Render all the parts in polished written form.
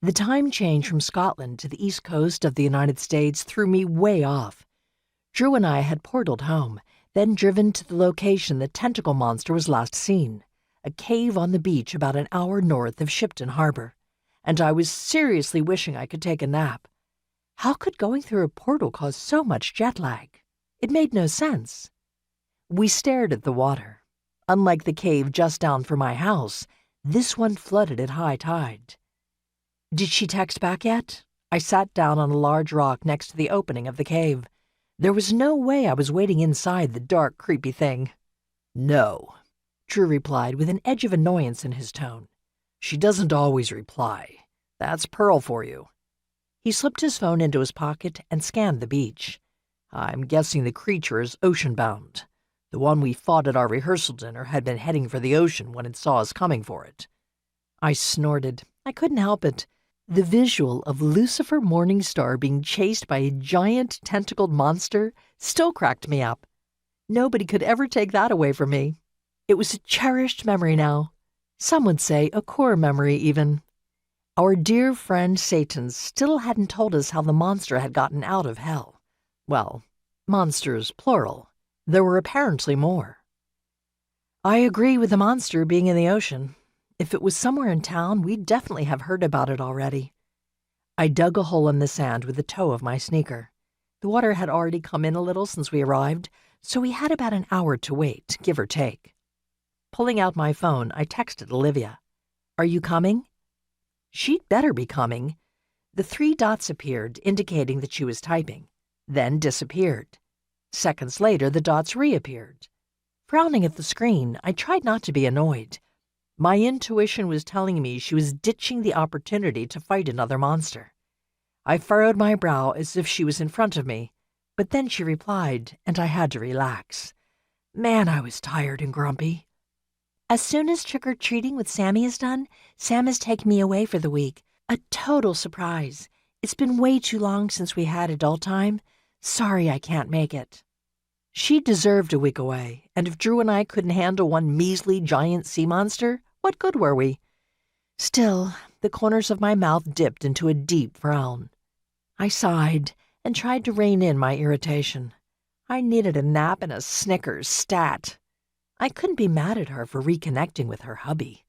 The time change from Scotland to the east coast of the United States threw me way off. Drew and I had portaled home, then driven to the location the tentacle monster was last seen, a cave on the beach about an hour north of Shipton Harbor, and I was seriously wishing I could take a nap. How could going through a portal cause so much jet lag? It made no sense. We stared at the water. Unlike the cave just down from my house, this one flooded at high tide. Did she text back yet? I sat down on a large rock next to the opening of the cave. There was no way I was waiting inside the dark, creepy thing. "No," Drew replied with an edge of annoyance in his tone. "She doesn't always reply. That's Pearl for you." He slipped his phone into his pocket and scanned the beach. "I'm guessing the creature is ocean-bound. The one we fought at our rehearsal dinner had been heading for the ocean when it saw us coming for it." I snorted. I couldn't help it. The visual of Lucifer Morningstar being chased by a giant tentacled monster still cracked me up. Nobody could ever take that away from me. It was a cherished memory now. Some would say a core memory, even. Our dear friend Satan still hadn't told us how the monster had gotten out of hell. Well, monsters, plural. There were apparently more. I agree with the monster being in the ocean. If it was somewhere in town, we'd definitely have heard about it already. I dug a hole in the sand with the toe of my sneaker. The water had already come in a little since we arrived, so we had about an hour to wait, give or take. Pulling out my phone, I texted Olivia. "Are you coming?" She'd better be coming. The 3 dots appeared, indicating that she was typing, then disappeared. Seconds later, the dots reappeared. Frowning at the screen, I tried not to be annoyed. My intuition was telling me she was ditching the opportunity to fight another monster. I furrowed my brow as if she was in front of me, but then she replied, and I had to relax. Man, I was tired and grumpy. "As soon as trick-or-treating with Sammy is done, Sam is taking me away for the week. A total surprise. It's been way too long since we had adult time. Sorry I can't make it." She deserved a week away, and if Drew and I couldn't handle one measly giant sea monster, what good were we? Still, the corners of my mouth dipped into a deep frown. I sighed and tried to rein in my irritation. I needed a nap and a Snickers, stat. I couldn't be mad at her for reconnecting with her hubby.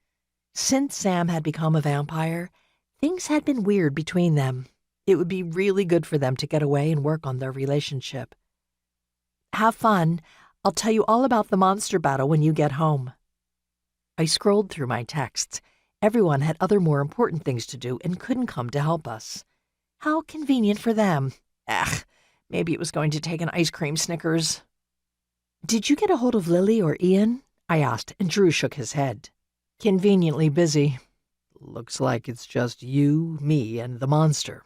Since Sam had become a vampire, things had been weird between them. It would be really good for them to get away and work on their relationship. "Have fun. I'll tell you all about the monster battle when you get home." I scrolled through my texts. Everyone had other more important things to do and couldn't come to help us. How convenient for them. Maybe it was going to take an ice cream Snickers. "Did you get a hold of Lily or Ian?" I asked, and Drew shook his head. "Conveniently busy. Looks like it's just you, me, and the monster.